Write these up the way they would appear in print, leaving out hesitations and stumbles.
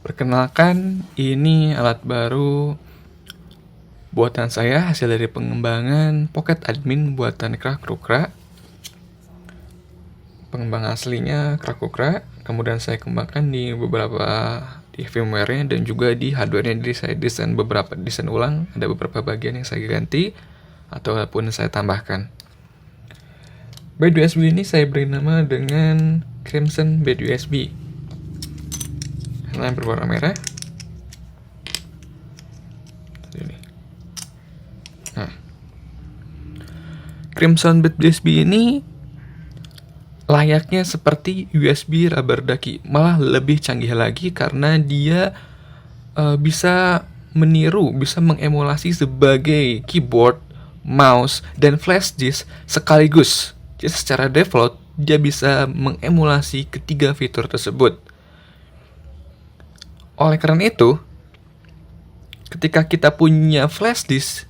Perkenalkan, ini alat baru buatan saya, hasil dari pengembangan Pocket Admin buatan Krakukra. Pengembang aslinya Krakukra, kemudian saya kembangkan di firmware-nya dan juga di hardware-nya. Jadi saya desain beberapa desain ulang, ada beberapa bagian yang saya ganti ataupun saya tambahkan. Bed USB ini saya beri nama dengan Crimson Bed USB. Yang berwarna merah. Ini. Nah, Crimson Bed USB ini layaknya seperti USB rubber ducky, malah lebih canggih lagi karena dia bisa meniru, bisa mengemulasi sebagai keyboard, mouse, dan flash disk sekaligus. Jadi secara default dia bisa mengemulasi ketiga fitur tersebut. Oleh karena itu, ketika kita punya flash disk,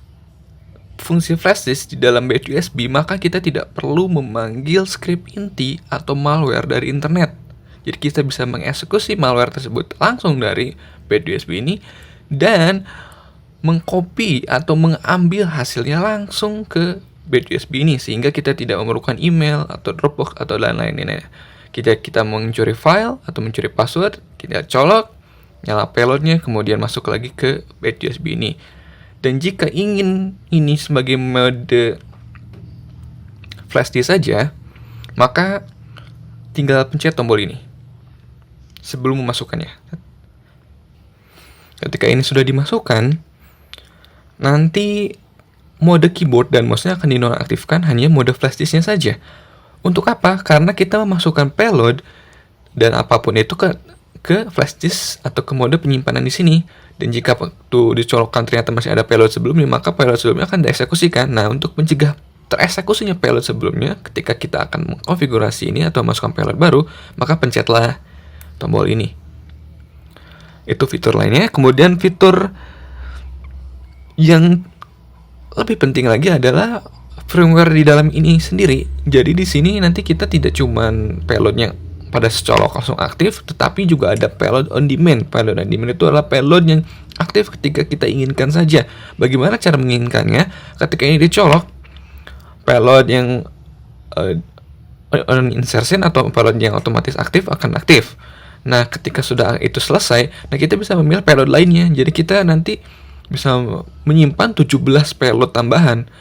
fungsi flash disk di dalam bed USB, maka kita tidak perlu memanggil script inti atau malware dari internet. Jadi kita bisa mengeksekusi malware tersebut langsung dari bed USB ini dan mengcopy atau mengambil hasilnya langsung ke bed USB ini, sehingga kita tidak memerlukan email atau Dropbox atau lain-lain ini. Kita mencuri file atau mencuri password, kita colok, nyala payloadnya, kemudian masuk lagi ke bed USB ini. Dan jika ingin ini sebagai mode flash disk saja, maka tinggal pencet tombol ini sebelum memasukkannya. Ketika ini sudah dimasukkan, nanti mode keyboard dan mouse-nya akan dinonaktifkan, hanya mode flash disk-nya saja. Untuk apa? Karena kita memasukkan payload dan apapun itu ke flash disk atau ke mode penyimpanan di sini. Dan jika waktu dicolokkan ternyata masih ada payload sebelumnya, maka payload sebelumnya akan dieksekusikan. Nah, untuk mencegah tereksekusinya payload sebelumnya, ketika kita akan mengkonfigurasi ini atau masukkan payload baru, maka pencetlah tombol ini. Itu fitur lainnya. Kemudian fitur yang lebih penting lagi adalah firmware di dalam ini sendiri. Jadi di sini nanti kita tidak cuman payloadnya pada secolok langsung aktif, tetapi juga ada payload on demand. Payload on demand itu adalah payload yang aktif ketika kita inginkan saja. Bagaimana cara menginginkannya? Ketika ini dicolok, payload yang on insertion atau payload yang otomatis aktif akan aktif. Nah, ketika sudah itu selesai, nah kita bisa memilih payload lainnya. Jadi kita nanti bisa menyimpan 17 payload tambahan.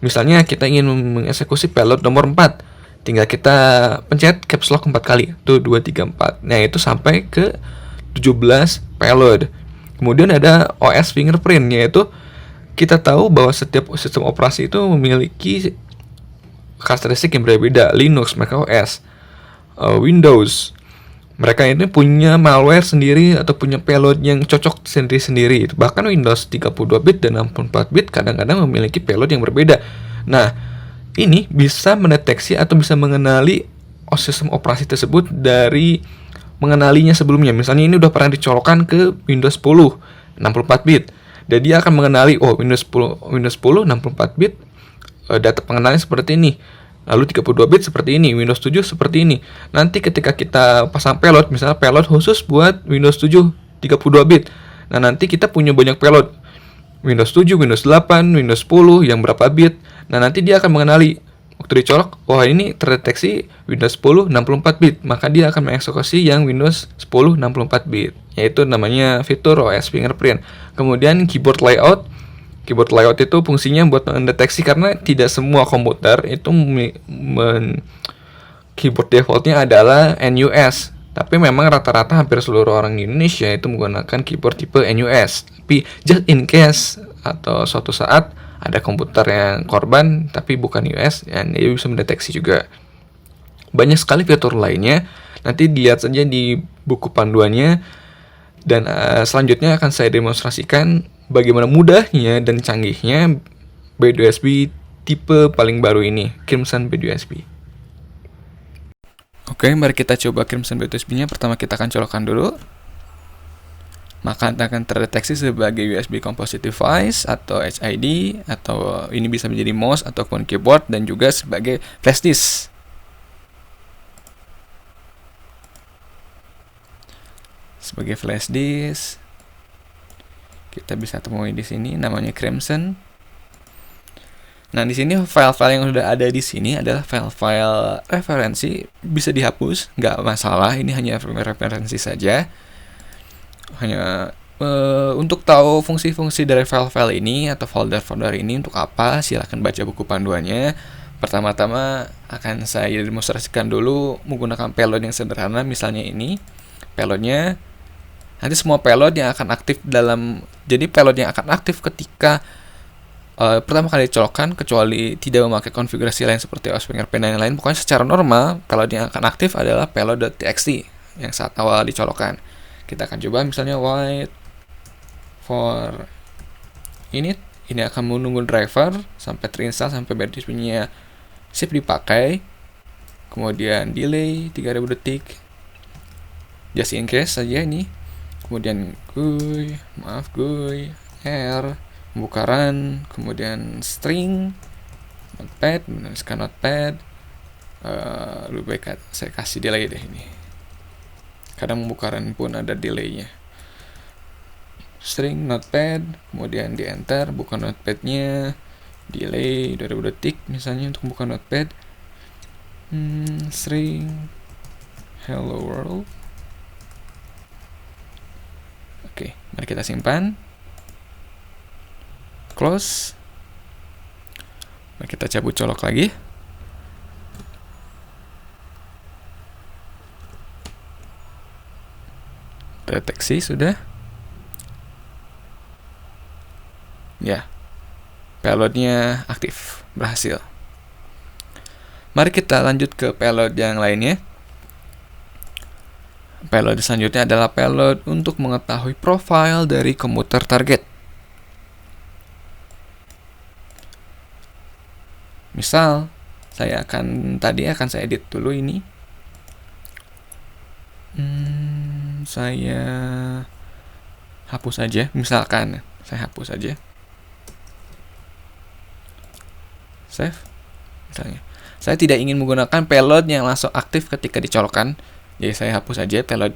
Misalnya kita ingin mengeksekusi payload nomor 4, tinggal kita pencet caps lock 4 kali. Itu 2, 3, 4. Nah, itu sampai ke 17 payload. Kemudian ada OS fingerprint, yaitu kita tahu bahwa setiap sistem operasi itu memiliki karakteristik yang berbeda. Linux, macOS, Windows, mereka ini punya malware sendiri atau punya payload yang cocok sendiri-sendiri. Bahkan Windows 32-bit dan 64-bit kadang-kadang memiliki payload yang berbeda. Nah, ini bisa mendeteksi atau bisa mengenali sistem operasi tersebut dari mengenalinya sebelumnya. Misalnya ini udah pernah dicolokkan ke Windows 10 64-bit. Dan dia akan mengenali, Windows 10 64-bit, data pengenalannya seperti ini. Lalu 32-bit seperti ini, Windows 7 seperti ini. Nanti ketika kita pasang payload, misalnya payload khusus buat Windows 7 32-bit. Nah, nanti kita punya banyak payload. Windows 7, Windows 8, Windows 10 yang berapa bit. Nah, nanti dia akan mengenali waktu dicolok, ini terdeteksi Windows 10 64-bit, maka dia akan mengeksekusi yang Windows 10 64-bit. Yaitu namanya fitur OS fingerprint. Kemudian keyboard layout. Keyboard layout itu fungsinya buat mendeteksi, karena tidak semua komputer itu keyboard defaultnya adalah NUS. Tapi memang rata-rata hampir seluruh orang di Indonesia itu menggunakan keyboard tipe NUS. Tapi just in case atau suatu saat ada komputer yang korban tapi bukan US, dan dia bisa mendeteksi juga. Banyak sekali fitur lainnya. Nanti dilihat saja di buku panduannya. Dan selanjutnya akan saya demonstrasikan bagaimana mudahnya dan canggihnya bed USB tipe paling baru ini, Crimson Bed USB. Oke, mari kita coba Crimson Bed USB-nya. Pertama kita akan colokkan dulu. Maka akan terdeteksi sebagai USB Composite Device atau HID, atau ini bisa menjadi mouse ataupun keyboard, dan juga sebagai flash disk. sebagai flash disk. Kita bisa temui di sini namanya Crimson. Nah, di sini file-file yang sudah ada di sini adalah file-file referensi, bisa dihapus, nggak masalah. Ini hanya referensi saja. Hanya untuk tahu fungsi-fungsi dari file-file ini atau folder-folder ini untuk apa, silahkan baca buku panduannya. Pertama-tama akan saya demonstrasikan dulu menggunakan payload yang sederhana, misalnya ini payloadnya. Nanti semua payload yang akan aktif jadi payload yang akan aktif ketika pertama kali dicolokkan, kecuali tidak memakai konfigurasi lain seperti OS fingerprint dan lain-lain. Pokoknya secara normal payload yang akan aktif adalah payload.txt yang saat awal dicolokkan. Kita akan coba misalnya wait for init. Ini akan menunggu driver sampai terinstall, sampai BTSP-nya sip dipakai. Kemudian delay 3000 detik. Just in case saja ini. Kemudian R membuka run, kemudian string notepad, menuliskan notepad. Lebih baik saya kasih delay deh ini. Kadang membuka run pun ada delaynya. String notepad, kemudian di enter, buka notepadnya, delay 2000 detik misalnya untuk buka notepad. String hello world. Oke, mari kita simpan. Close. Mari kita cabut colok lagi. Deteksi sudah. Ya, payloadnya aktif, berhasil. Mari kita lanjut ke payload yang lainnya. Payload selanjutnya adalah payload untuk mengetahui profil dari komputer target. Misal, saya akan edit dulu ini. Saya hapus aja, misalkan saya hapus aja. Save. Misalnya, saya tidak ingin menggunakan payload yang langsung aktif ketika dicolokkan. Jadi saya hapus aja payload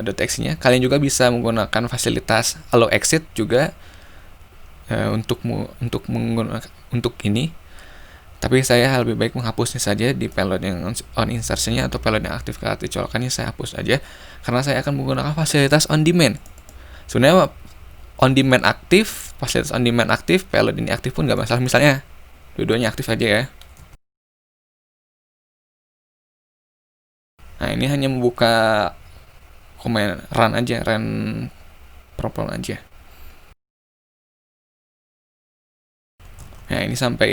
.txt-nya. Kalian juga bisa menggunakan fasilitas allow exit juga untuk ini. Tapi saya lebih baik menghapusnya saja di payload yang on insertion-nya atau payload yang aktif ketika dicolokannya saya hapus aja, karena saya akan menggunakan fasilitas on demand. Sebenarnya on demand aktif, fasilitas on demand aktif, payload ini aktif pun nggak masalah. Misalnya dua-duanya aktif aja ya. Nah, ini hanya membuka command run aja, run propel aja. Nah, ini sampai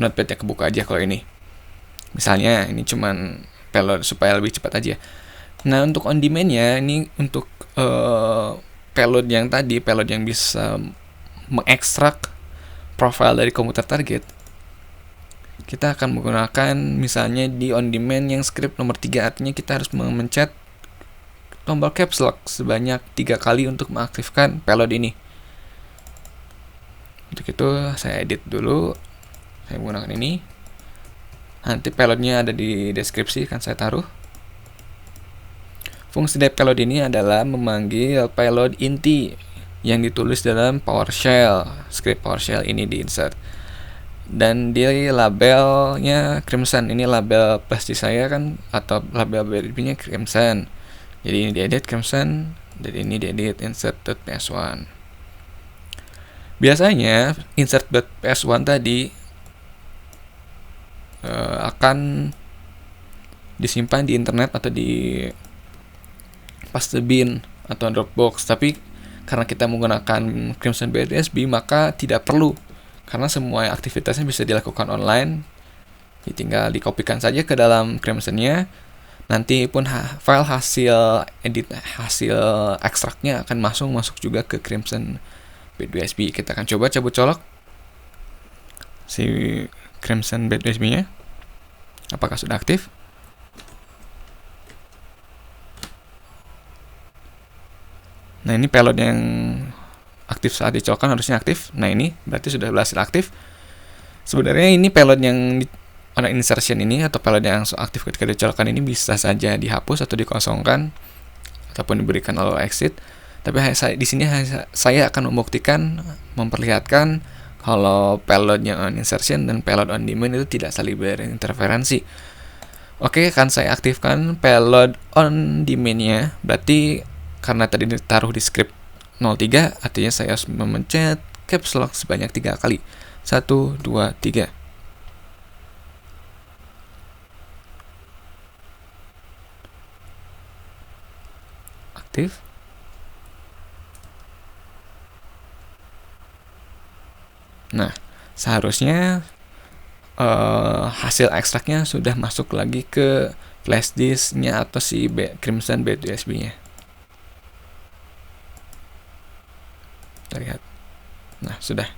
notepad-nya kebuka aja kalau ini. Misalnya ini cuman payload supaya lebih cepat aja. Nah, untuk on demand-nya ini untuk payload yang tadi, payload yang bisa mengekstrak profil dari komputer target. Kita akan menggunakan misalnya di on demand yang script nomor 3, artinya kita harus memencet tombol caps lock sebanyak 3 kali untuk mengaktifkan payload ini. Untuk itu saya edit dulu. Saya menggunakan ini. Nanti payloadnya ada di deskripsi, kan saya taruh. Fungsi dari payload ini adalah memanggil payload inti yang ditulis dalam PowerShell. Script PowerShell ini diinsert. Dan di labelnya Crimson. Ini label pasti saya kan, atau label BTP-nya Crimson. Jadi ini diedit Crimson, dan ini diedit insert.ps1. Biasanya insert.ps1 tadi akan disimpan di internet atau di paste bin atau Dropbox, tapi karena kita menggunakan Crimson BTSB maka tidak perlu, karena semua aktivitasnya bisa dilakukan online. Jadi tinggal dikopikan saja ke dalam Crimson-nya. Nanti pun file hasil ekstraknya akan masuk juga ke Crimson BTSB. Kita akan coba cabut colok si Crimson BTSB-nya. Apakah sudah aktif? Nah, ini payload yang aktif saat dicolokkan harusnya aktif. Nah, ini berarti sudah berhasil aktif. Sebenarnya ini payload yang on insertion ini atau payload yang aktif ketika dicolokkan ini bisa saja dihapus atau dikosongkan. ataupun diberikan lalu exit. Tapi di sini saya akan membuktikan, memperlihatkan kalau payloadnya on insertion dan payload on demand itu tidak saling berinterferensi. Oke, akan saya aktifkan payload on demand-nya. Berarti karena tadi ditaruh di script 03, artinya saya harus memencet caps lock sebanyak 3 kali. 1, 2, 3. Aktif. Nah, seharusnya hasil ekstraknya sudah masuk lagi ke flash disk-nya atau si Crimson bed USB-nya. Kita lihat. Nah, sudah.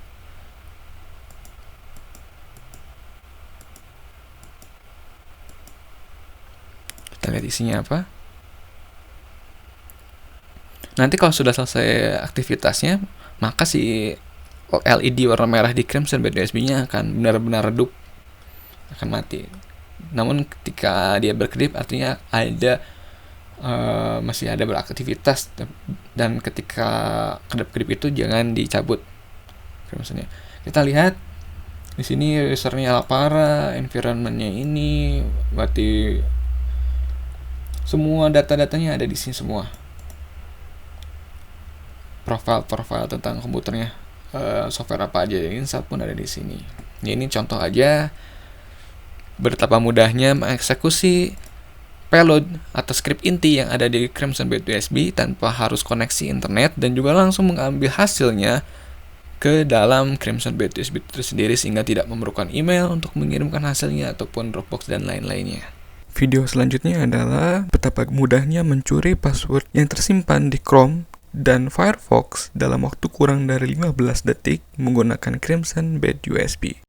Kita lihat isinya apa. Nanti kalau sudah selesai aktivitasnya, maka si LED warna merah di Crimson bed USB-nya akan benar-benar redup, akan mati. Namun ketika dia berkedip artinya ada masih ada beraktivitas, dan ketika kedip-kedip itu jangan dicabut Crimsonnya. Kita lihat di sini usernya Lapara, environment-nya ini, berarti semua data-datanya ada di sini semua. Profile tentang komputernya, software apa aja yang install pun ada di sini. Ya, ini contoh aja betapa mudahnya mengeksekusi payload atau script inti yang ada di Crimson bed USB tanpa harus koneksi internet, dan juga langsung mengambil hasilnya ke dalam Crimson bed USB itu sendiri, sehingga tidak memerlukan email untuk mengirimkan hasilnya ataupun Dropbox dan lain-lainnya. Video selanjutnya adalah betapa mudahnya mencuri password yang tersimpan di Chrome dan Firefox dalam waktu kurang dari 15 detik menggunakan Crimson bed USB.